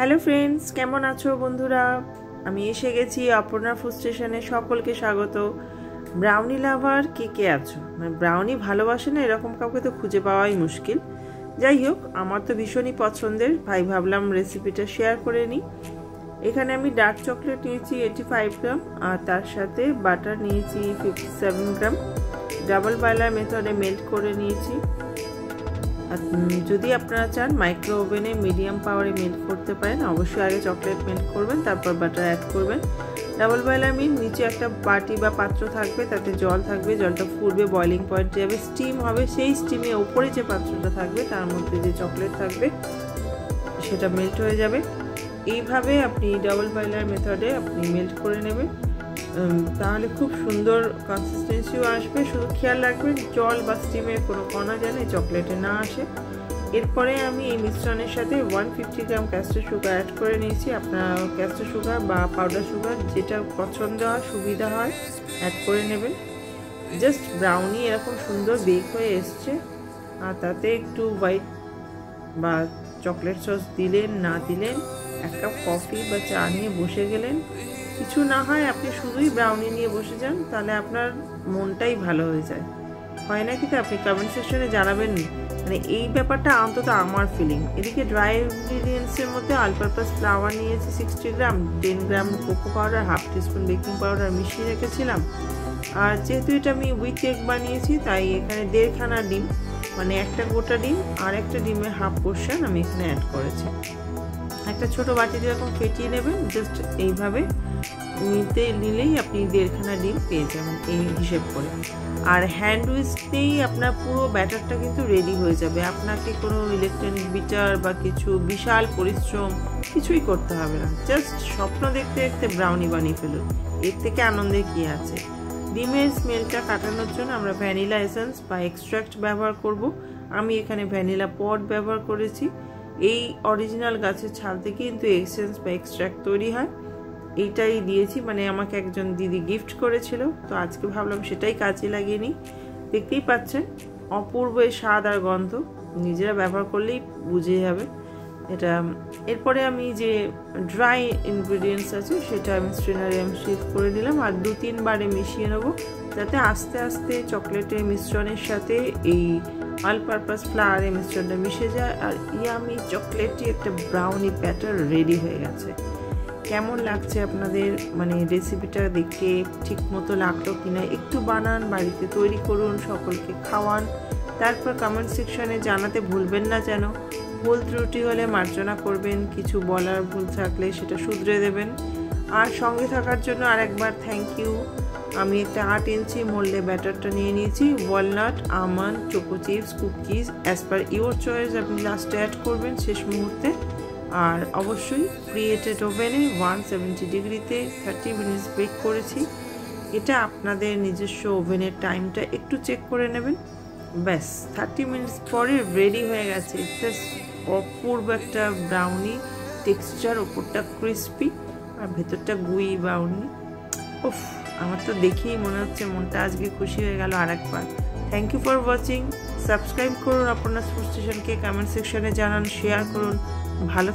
Hello friends, কেমন আছো বন্ধুরা? আমি এসে গেছি অপর্ণা ফুড স্টেশনে। সকলকে স্বাগত। ব্রাউনি লাভার কে কে আছো? মানে ব্রাউনি ভালোবাসে না এরকম কাউকে তো খুঁজে পাওয়াই মুশকিল। যাই হোক, আমার তো ভীষণই পছন্দের, ভাই ভাবলাম রেসিপিটা শেয়ার করে নিই। এখানে আমি ডার্ক চকলেট নিয়েছি 85 গ্রাম, আর তার সাথে বাটার নিয়েছি 57 গ্রাম। ডাবল বয়লার মেথডে মেল্ট করে নিয়েছি। যদি আপনারা চান মাইক্রো ওভেনে মিডিয়াম পাওয়ারে মেল্ট করতে পারেন। অবশ্যই আগে চকলেট মেল্ট করবেন, তারপর বাটার অ্যাড করবেন। ডাবল বয়লার মিল, নিচে একটা বাটি বা পাত্র থাকবে, তাতে জল থাকবে, জলটা ফুটবে, বয়লিং পয়েন্ট যাবে, স্টিম হবে। সেই স্টিমে ওপরে যে পাত্রটা থাকবে তার মধ্যে যে চকলেট থাকবে সেটা মেল্ট হয়ে যাবে। এইভাবে আপনি ডাবল বয়লার মেথডে আপনি মেল্ট করে নেবেন, তাহলে খুব সুন্দর কনসিস্টেন্সিও আসবে। শুধু খেয়াল রাখবেন জল বা স্টিমের কোনো কণা যেন চকলেটে না আসে। এরপরে আমি এই মিশ্রণের সাথে 150 গ্রাম ক্যাস্টার সুগার অ্যাড করে নিয়েছি। আপনার ক্যাস্টার সুগার বা পাউডার সুগার যেটা পছন্দ হয়, সুবিধা হয়, অ্যাড করে নেবেন। জাস্ট ব্রাউনি এরকম সুন্দর বেক হয়ে এসছে, আর তাতে একটু হোয়াইট বা চকলেট সস দিলেন না দিলেন, এক কাপ কফি বা চা নিয়ে বসে গেলেন, কিছু না হয় আপনি শুধুই ব্রাউনি নিয়ে বসে যান, তাহলে আপনার মনটাই ভালো হয়ে যায়। হয় না কিন্তু? আপনি কমেন্ট সেকশনে জানাবেন। মানে এই ব্যাপারটা অন্তত আমার ফিলিং। এদিকে ড্রাই ইনগ্রিডিয়েন্টসের মধ্যে অল পারপাস ফ্লাওয়ার নিয়েছি 60 gram, 10 gram cocoa powder, half teaspoon baking powder মিশিয়ে রেখেছিলাম। আর যেহেতু এটা আমি উইথ কেক বানিয়েছি, তাই এখানে 1.5খানা ডিম, মানে একটা গোটা ডিম আর একটা ডিমের হাফ পোর্শন আমি এখানে অ্যাড করেছি। একটা ছোট বাটিতে এরকম ফেটিয়ে নেবেন, জাস্ট এইভাবে নিলেই আপনি 1.5খানা ডিম পেয়ে যাবেন এই হিসেব করে। আর হ্যান্ড উইস্কেই আপনার পুরো ব্যাটারটা কিন্তু রেডি হয়ে যাবে। আপনাকে কোনো ইলেকট্রনিক বিটার বা কিছু বিশাল পরিশ্রম কিছুই করতে হবে না। জাস্ট স্বপ্ন দেখতে দেখতে ব্রাউনি বানিয়ে ফেলুন। এর থেকে আনন্দের কি আছে? ডিমের স্মেলটা কাটানোর জন্য আমরা ভ্যানিলা এসেন্স বা এক্সট্র্যাক্ট ব্যবহার করব। আমি এখানে ভ্যানিলা পড ব্যবহার করেছি। এই অরিজিনাল গাছের ছাল থেকে কিন্তু এসেন্স বা এক্সট্র্যাক্ট তৈরি হয়। এইটাই দিয়েছি, মানে আমাকে একজন দিদি গিফট করেছিল, তো আজকে ভাবলাম সেটাই কাজে লাগিয়ে নিই। দেখতেই পাচ্ছেন অপূর্ব স্বাদ আর গন্ধ, নিজেরা ব্যবহার করলেই বুঝে যাবে এটা। এরপরে আমি যে ড্রাই ইনগ্রিডিয়েন্টস আছে সেটা আমি স্ট্রেনারে শিফট করে দিলাম, আর 2-3 বারে মিশিয়ে নেব, যাতে আস্তে আস্তে চকলেটের মিশ্রণের সাথে এই অল পারপাস ফ্লাওয়ারের মিশ্রণটা মিশে যায়, আর ইয়ামি চকলেটই একটা ব্রাউনি ব্যাটার রেডি হয়ে গেছে। কেমন লাগছে আপনাদের? মানে রেসিপিটা দেখে ঠিক মতো লাগলো কিনা একটু বানান, বাড়িতে তৈরি করুন, সকলকে খাওয়ান, তারপর কমেন্ট সেকশনে জানাতে ভুলবেন না যেন। ভুল ত্রুটি হলে মার্জনা করবেন, কিছু বলার ভুল থাকলে সেটা শুধরে দেবেন। আর সঙ্গে থাকার জন্য আরেকবার থ্যাংক ইউ। আমি একটা 8 ইঞ্চি মোল্ডে ব্যাটারটা নিয়ে নিয়েছি। Walnut, almond, choco chips, cookies as per your choice আপনি লাস্টে অ্যাড করবেন শেষ মুহূর্তে। আর অবশ্যই প্রিহিটেড ওভেনে 170 ডিগ্রিতে 30 মিনিটস বেক করেছি। এটা আপনাদের নিজস্ব ওভেনের টাইমটা একটু চেক করে নেবেন। ব্যাস 30 মিনিটস পরে রেডি হয়ে গেছে। জাস্ট অপূর্ব একটা ব্রাউনি টেক্সচার, ওপরটা ক্রিস্পি আর ভেতরটা গুই ব্রাউনি। উফ, আমার তো দেখেই মনে হচ্ছে মনটা আজকে খুশি হয়ে গেল আরেকবার। Thank you for watching. Subscribe করুন অপর্ণা ফুড স্টেশনকে, কমেন্ট সেকশনে জানান, শেয়ার করুন। ভালো